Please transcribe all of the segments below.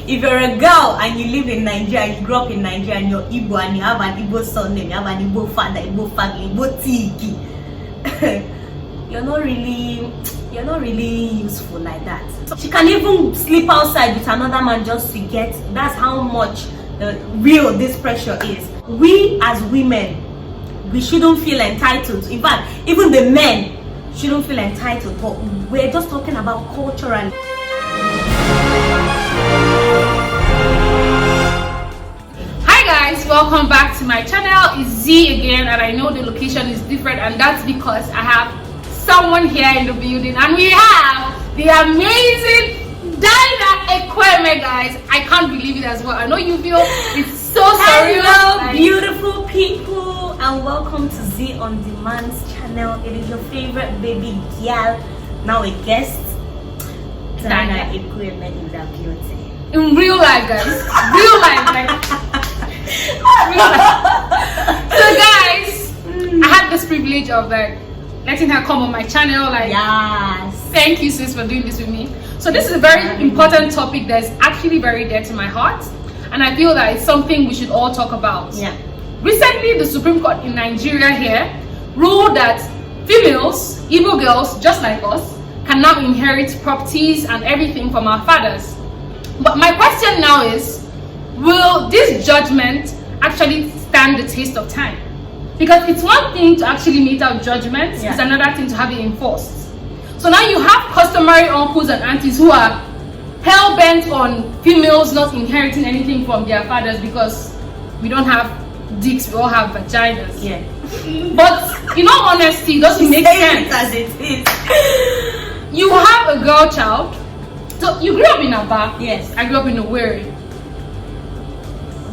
If you're a girl and you live in Nigeria, you grew up in Nigeria and you're Igbo and you have an Igbo surname, you have an Igbo father, Igbo family, Igbo tiki, you're not really useful like that. So she can even sleep outside with another man just to get. That's how much real this pressure is. We as women, we shouldn't feel entitled. In fact, even the men shouldn't feel entitled. But we're just talking about culturally. Hi guys, welcome back to my channel. It's Z again, and I know the location is different, and that's because I have someone here in the building, and we have the amazing DYNA Ekwueme, guys. I can't believe it as well. I know you feel it's so surreal. Hello, beautiful people, and welcome to Z on Demand's channel. It is your favorite baby girl, now a guest, DYNA Ekwueme in the beauty. In real life, guys. Real life, like real life. So guys, I had this privilege of letting her come on my channel. Yes. Thank you, sis, for doing this with me. So this is a very important topic that's actually very dear to my heart, and I feel that it's something we should all talk about. Yeah. Recently, the Supreme Court in Nigeria here ruled that females, Igbo girls, just like us, can now inherit properties and everything from our fathers. But my question now is, will this judgment actually stand the test of time? Because it's one thing to actually mete out judgment, it's another thing to have it enforced. So now you have customary uncles and aunties who are hell-bent on females not inheriting anything from their fathers because we don't have dicks, we all have vaginas. Yeah. But in all honesty, it doesn't make sense. As it is. You have a girl child. So you grew up in Aba. Yes. I grew up in Owerri.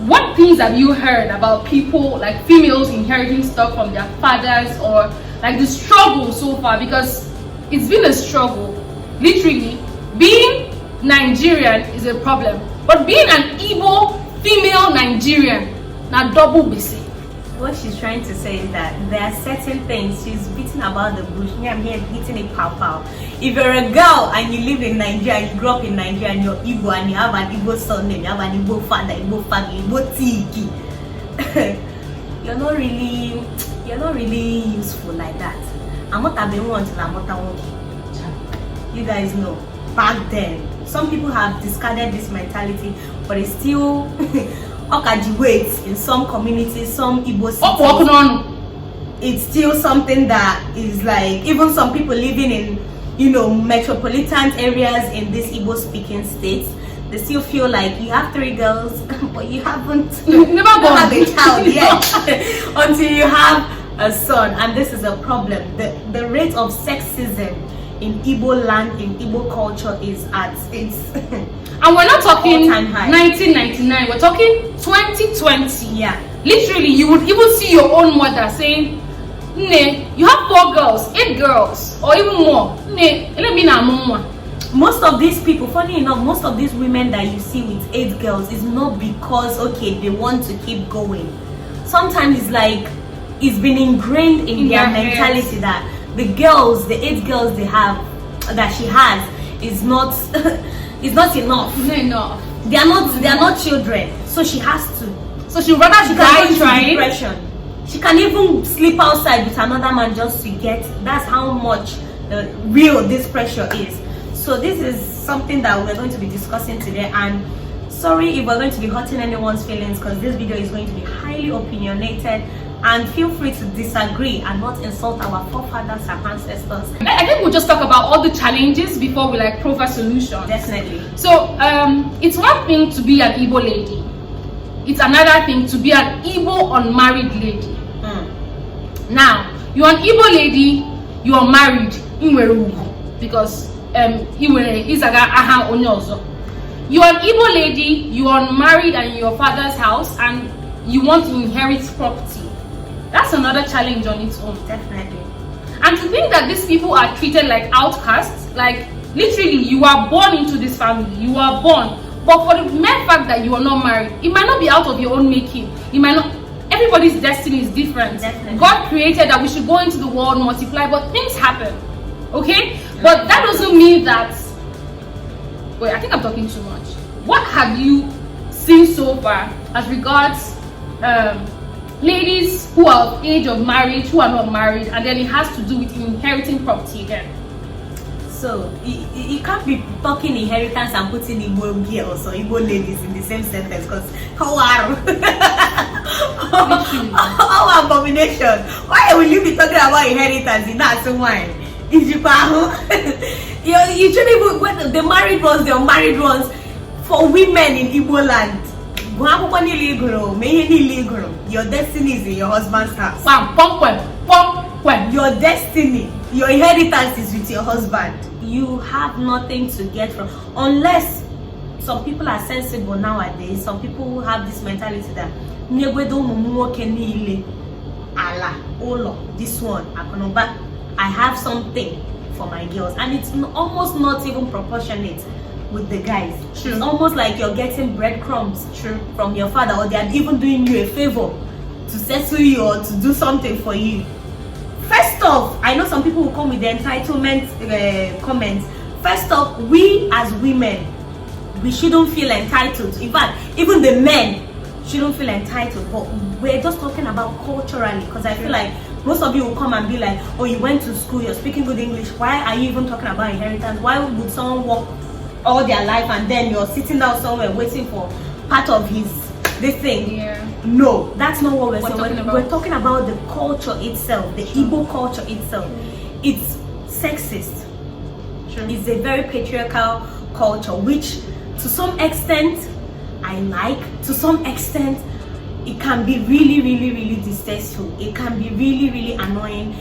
What things have you heard about people, like females inheriting stuff from their fathers, or like the struggle so far? Because it's been a struggle. Literally, being Nigerian is a problem, but being an Igbo female Nigerian, now double BC. What she's trying to say is that there are certain things she's beating about the bush. Me, I'm here beating it pow. If you're a girl and you live in Nigeria, you grew up in Nigeria and you're Igbo and you have an Igbo surname, you have an Igbo father, Igbo family, Igbo tiki, you're not really useful like that. I'm not a one until I'm not a one. You guys know, back then, some people have discarded this mentality, but it's still weight in some communities, some Igbo cities. It's still something that is like, even some people living in, metropolitan areas in these Igbo speaking states, they still feel like you have 3 girls, but you haven't never have a child yet until you have a son. And this is a problem. The rate of sexism in Igbo land, in Igbo culture is at its and we're not talking 1999, we're talking 2020. Yeah. Literally, you would even see your own mother saying, "Ne, you have 4 girls, 8 girls, or even more. Ne, most of these people, funny enough, most of these women that you see with 8 girls is not because, okay, they want to keep going. Sometimes it's like, it's been ingrained in their mentality that the 8 girls they have, that she has, is not is not enough. Not enough. They are not children, so she has to. So she rather die trying. Depression. She can even sleep outside with another man just to get. That's how much real this pressure is. So this is something that we're going to be discussing today. And sorry if we're going to be hurting anyone's feelings, because this video is going to be highly opinionated. And feel free to disagree and not insult our forefathers and ancestors. I think we'll just talk about all the challenges before we provide solutions. Definitely. So it's one thing to be an Igbo lady. It's another thing to be an Igbo unmarried lady. Now, you're an Igbo lady, you are married in because you're an Igbo lady, you are unmarried and in your father's house, and you want to inherit property. That's another challenge on its own. Definitely. And to think that these people are treated like outcasts, like literally you are born into this family, you are born, but for the mere fact that you are not married, it might not be out of your own making. It might not. Everybody's destiny is different. Definitely. God created that we should go into the world, multiply, but things happen. Okay? But that doesn't mean that. Wait, I think I'm talking too much. what have you seen so far as regards ladies who are of age of marriage, who are not married, and then it has to do with inheriting property again? So you can't be talking inheritance and putting Igbo girls or Igbo ladies in the same sentence, because how abomination. Why will you be talking about inheritance in that wine? You shouldn't even the married ones, the unmarried ones. For women in Igbo land, your destiny is in your husband's house. Your destiny, your inheritance is with your husband. You have nothing to get from, unless some people are sensible nowadays. Some people who have this mentality that this one, I have something for my girls, and it's almost not even proportionate with the guys. True. It's almost like you're getting breadcrumbs from your father, or they're even doing you a favor to settle you or to do something for you. First off, I know some people will come with the entitlement comments. First off, we as women, we shouldn't feel entitled. In fact, even the men shouldn't feel entitled. But we're just talking about culturally, because I feel like most of you will come and be like, oh, you went to school, you're speaking good English, why are you even talking about inheritance? Why would someone work all their life and then you're sitting down somewhere waiting for part of this thing? Yeah. No, that's not what we're saying. We're talking about the culture itself, the Igbo culture itself. It's sexist. True. It's a very patriarchal culture, which to some extent I like, to some extent it can be really, really, really distasteful. It can be really, really annoying,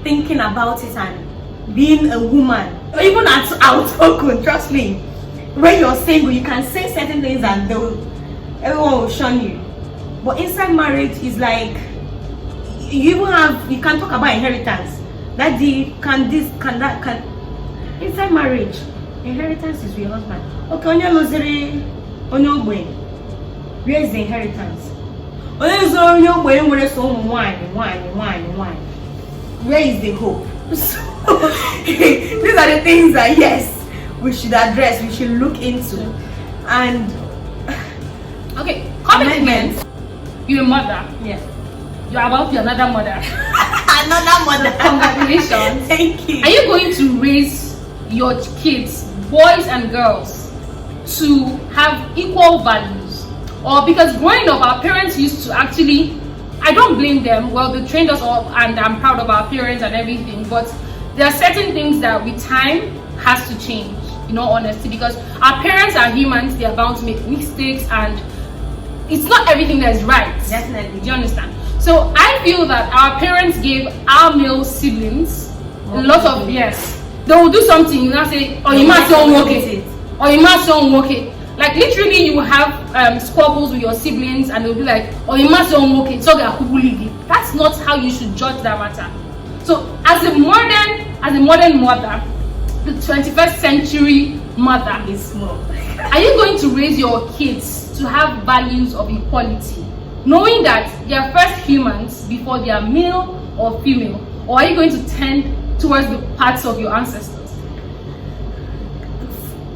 thinking about it and being a woman, or even outspoken. Trust me, when you're single, you can say certain things and everyone will shun you. But inside marriage is like, you can talk about inheritance. Inside marriage, inheritance is with your husband. Okay, on your loseri, on your way, where is the inheritance? On your way, where is wine. Where is the hope? So, these are the things that, yes, we should address, we should look into. And okay, commitment. You're a mother. Yeah. You're about to be another mother. Another mother. Congratulations. Thank you. Are you going to raise your kids, boys and girls, to have equal values? Or because growing up, our parents used to actually, I don't blame them, well, they trained us all, and I'm proud of our parents and everything, but there are certain things that with time has to change, in all honesty, because our parents are humans, they are bound to make mistakes, and it's not everything that is right. Definitely. Do you understand? So I feel that our parents gave our male siblings a lot of, yes, they will do something, you now say, oh, you must don't work it, or you must don't work it. Like literally, you have squabbles with your siblings, and they'll be like, oh, you must don't work it, so that's not how you should judge that matter. So as a modern mother, the 21st century mother is small. Are you going to raise your kids to have values of equality, knowing that they are first humans before they are male or female? Or are you going to tend towards the paths of your ancestors?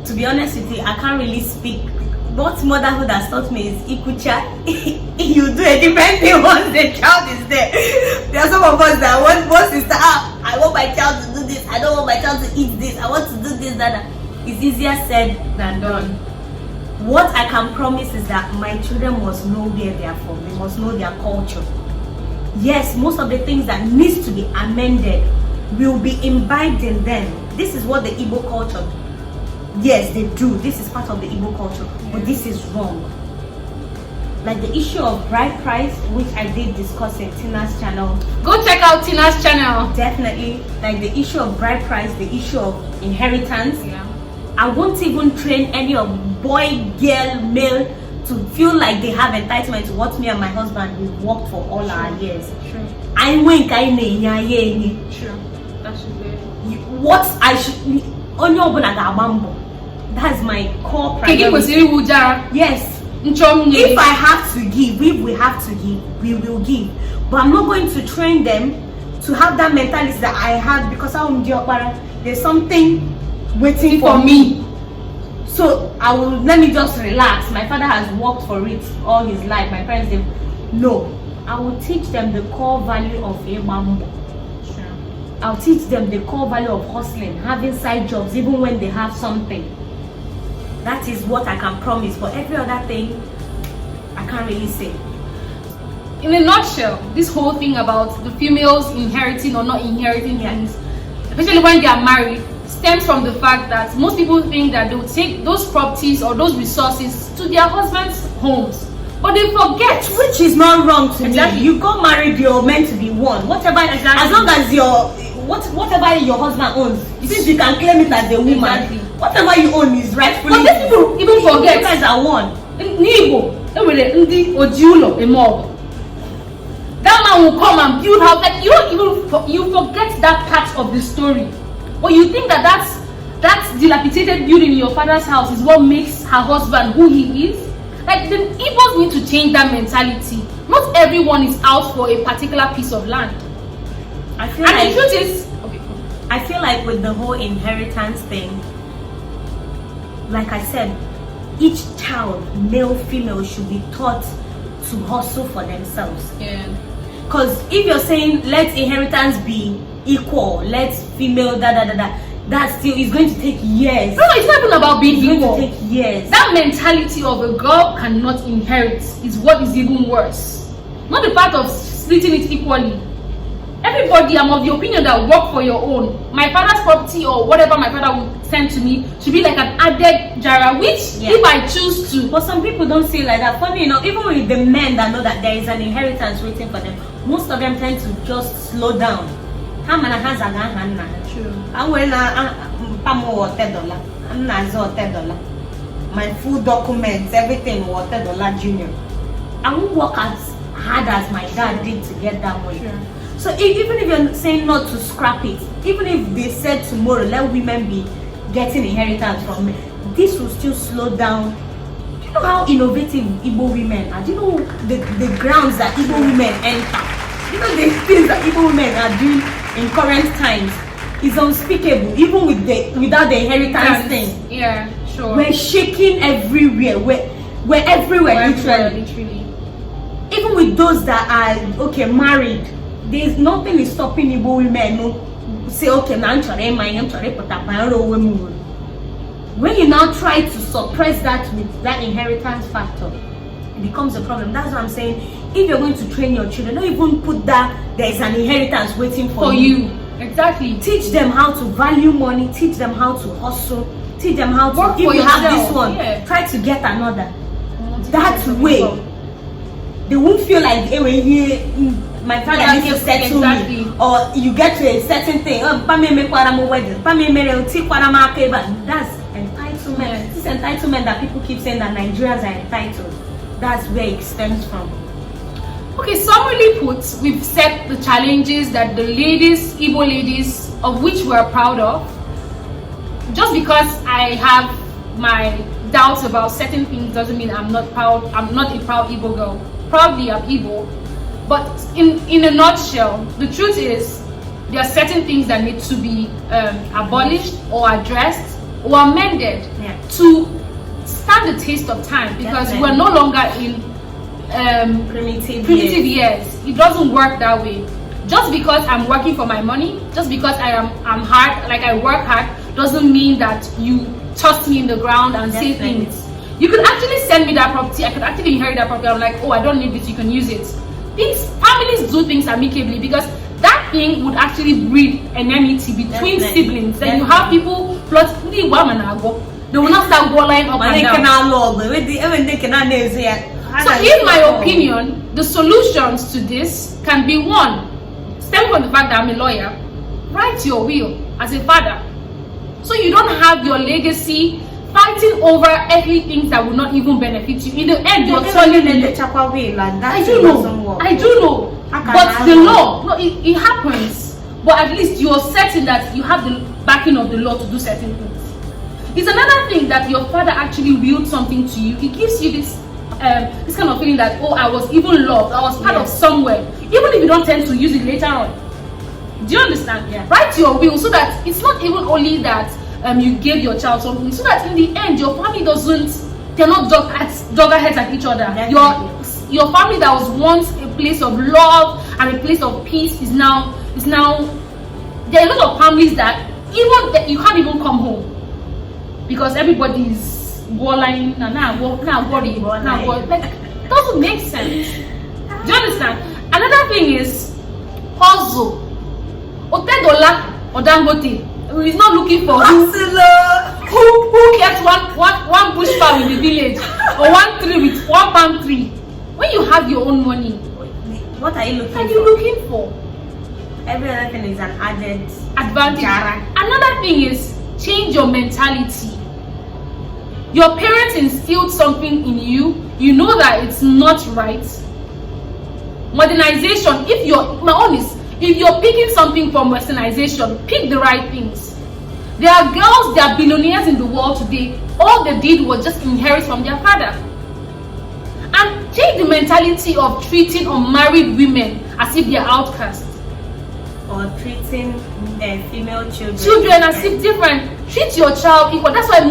To be honest with you, I can't really speak. What motherhood has taught me is ikucha. You do a different thing once the child is there. There are some of us that once it's I want my child to do this, I don't want my child to eat this, I want to do this, that. It's easier said than done. What I can promise is that my children must know where they are from. They must know their culture. Yes, most of the things that needs to be amended will be imbibed in them. This is what the Igbo culture, yes, they do. This is part of the Igbo culture, but this is wrong. Like the issue of bride price, which I did discuss in Tina's channel. Go check out Tina's channel. Definitely. Like the issue of bride price, the issue of inheritance. Yeah. I won't even train any of boy, girl, male to feel like they have entitlement to what me and my husband we've worked for all our years. True. I wink, I True. That should be. What I should that's my core priority. Yes. If I have to give, if we have to give, we will give. But I'm not going to train them to have that mentality that I had, because there's something waiting for me. So let me just relax. My father has worked for it all his life. My parents did. No, I will teach them the core value of Emambo. Sure. I'll teach them the core value of hustling, having side jobs even when they have something. That is what I can promise. But every other thing, I can't really say. In a nutshell, this whole thing about the females inheriting or not inheriting things, especially when they are married, stems from the fact that most people think that they will take those properties or those resources to their husbands' homes. But they forget. Which is not wrong to Exactly. me. You got married, you're meant to be one. Whatever, as long as whatever your husband owns, since you can claim it as a woman, Exactly. whatever you own is rightfully. But these people even forget. You guys are one. In Igbo, that man will come and build house. Like you forget that part of the story. But you think that dilapidated building in your father's house is what makes her husband who he is. Like the Igbos need to change that mentality. Not everyone is out for a particular piece of land. I feel And like, the truth is, okay. I feel like with the whole inheritance thing, like I said, each child, male, female, should be taught to hustle for themselves. Yeah. Because if you're saying let inheritance be equal, let female that still is going to take years. No, it's not even about being It's equal. going to take years. That mentality of a girl cannot inherit is what is even worse. Not the part of splitting it equally. Everybody, I'm of the opinion that work for your own. My father's property or whatever my father will send to me should be like an added jara, which if I choose to. But some people don't see it like that. Funny enough, even with the men that know that there is an inheritance waiting for them, most of them tend to just slow down. True. My full documents, everything $10 junior. I won't work as hard as my dad did to get that money. Sure. So even if you're saying not to scrap it, even if they said tomorrow let women be getting inheritance from men, this will still slow down. Do you know how innovative Igbo women are? Do you know the grounds that Igbo women enter? Do you know the things that Igbo women are doing in current times? Is unspeakable, even without the inheritance thing. Yeah, sure. We're shaking everywhere. We're everywhere, literally. Even with those that are married, there's nothing is stopping Igbo women no say when you now try to suppress that with that inheritance factor, it becomes a problem. That's what I'm saying. If you're going to train your children, don't even put that there is an inheritance waiting for you. Exactly. Teach them how to value money, teach them how to hustle, teach them how to work if for you yourself. have this one, try to get another. That way they won't feel like my father needs to settle me, or you get to a certain thing. That's entitlement. This entitlement that people keep saying that Nigerians are entitled, that's where it stems from. Okay, summarily put, we've set the challenges that the ladies, Igbo ladies, of which we're proud of. Just because I have my doubts about certain things doesn't mean I'm not proud. I'm not a proud Igbo girl. Proudly I'm Igbo. But in a nutshell, the truth is there are certain things that need to be abolished or addressed or amended to stand the test of time, because we're no longer in primitive years. It doesn't work that way. Just because I'm working for my money, just because I'm hard, like I work hard, doesn't mean that you toss me in the ground and say things. You could actually send me that property. I could actually inherit that property. I'm like, oh, I don't need this, you can use it. These families do things amicably, because that thing would actually breed enmity between siblings. Then you have people plus they will not start going up and down. So in my opinion, the solutions to this can be one, stemming from the fact that I'm a lawyer, write your will as a father. So you don't have your legacy fighting over earthly things that will not even benefit you. In the end, you're turning in the I do know. But the law, no, it happens. But at least you're certain that you have the backing of the law to do certain things. It's another thing that your father actually willed something to you. It gives you this kind of feeling that, oh, I was even loved, I was part of somewhere, even if you don't tend to use it later on. Do you understand? Write your will so that it's not even only that you gave your child something, so that in the end your family they're not heads at each other. Your family that was once a place of love and a place of peace is now there are a lot of families that you can't even come home because everybody is worrying and now worry. Like, doesn't make sense. Do you understand? Another thing is hustle. Otedola or Dangote is not looking for who kept one bush farm in the village or one tree with one palm tree. When you have your own money, what are you looking for? Every other thing is an added advantage. Another thing is change your mentality. Your parents instilled something in you. You know that it's not right. Modernization. If you're picking something from westernization, pick the right things. There are girls, there are billionaires in the world today. All they did was just inherit from their father. And take the mentality of treating unmarried women as if they're outcasts. Or treating female children as if different. Treat your child equal. That's why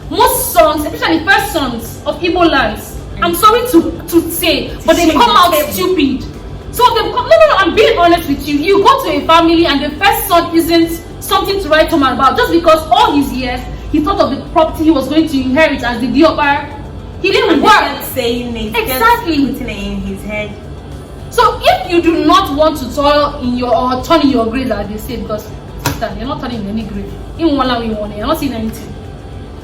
most sons, especially first sons of Igbo lands, I'm sorry to say, but they come out stupid. So I'm being honest with you. You go to a family and the first son isn't something to write home about, just because all his years he thought of the property he was going to inherit as the Diopar. He didn't work. Saying it, exactly. Putting it in his head. So if you do not want to turn in your grades, as they say, because sister, you're not turning any grade. Even one we want, you're not seeing anything.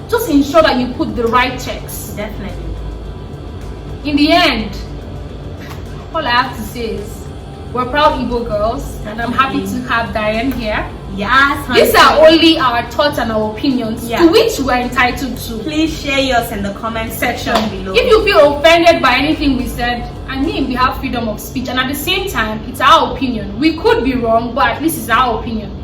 Just ensure that you put the right checks. Definitely. In the end, all I have to say is we're proud Igbo girls, and I'm happy to have Diane here. Yes, these are only our thoughts and our opinions, to which we're entitled to. Please share yours in the comment section below. If you feel offended by anything we said, I mean, we have freedom of speech, and at the same time, it's our opinion. We could be wrong, but at least it's our opinion.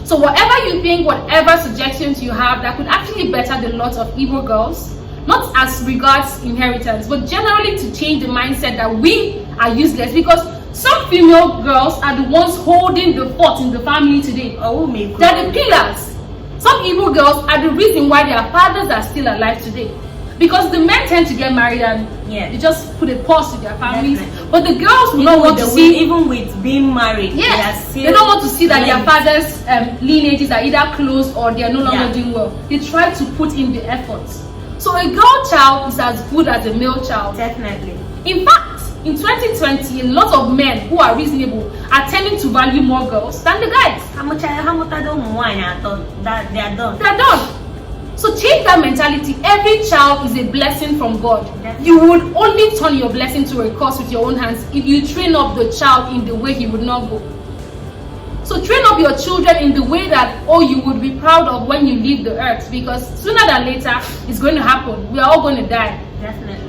So whatever you think, whatever suggestions you have that could actually better the lot of Igbo girls, not as regards inheritance, but generally to change the mindset that we are useless, because some female girls are the ones holding the fort in the family today. They're the pillars. Some Igbo girls are the reason why their fathers are still alive today. Because the men tend to get married and they just put a pause to their families. Definitely. But the girls will not want to see, even with being married, they don't want to see that their fathers' lineages are either closed or they are no longer doing well. They try to put in the efforts. So a girl child is as good as a male child. Definitely. In fact, in 2020, a lot of men who are reasonable are tending to value more girls than the guys. They are done. They are done. So change that mentality. Every child is a blessing from God. Definitely. You would only turn your blessing to a curse with your own hands if you train up the child in the way he would not go. So train up your children in the way that you would be proud of when you leave the earth, because sooner than later it's going to happen. We are all going to die. Definitely.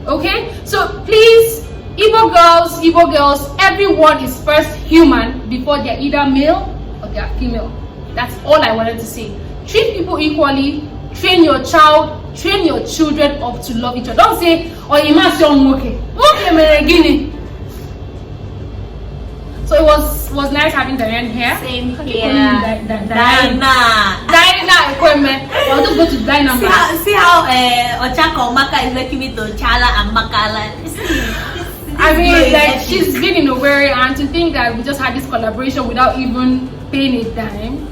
Okay, so please, Igbo girls, everyone is first human before they're either male or they're female. That's all I wanted to say. Treat people equally. Train your child, train your children up to love each other. Don't say, you must So it was nice having Diane here. Same here. DYNA Ekwueme. I'll just go to DYNA. See how Ochaka Omaka is making me to Chala and Makala. I mean, like, she's been in Owerri, and to think that we just had this collaboration without even paying a dime.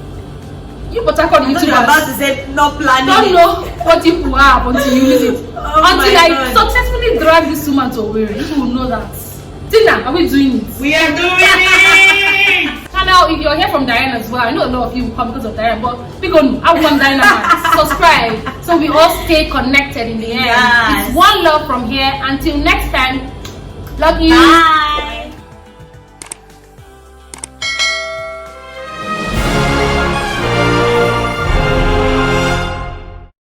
You Patriarchal YouTubers about to say no planning. Don't know what it will happen until you use it. Until I successfully drag this woman to Owerri, you will know that. DYNA, are we doing it? We are doing it! Channel, if you're here from Diane as well, I know a lot of you will come because of Diane, but we go, I want DYNA. Subscribe so we all stay connected in the end. It's one love from here. Until next time, love you. Bye.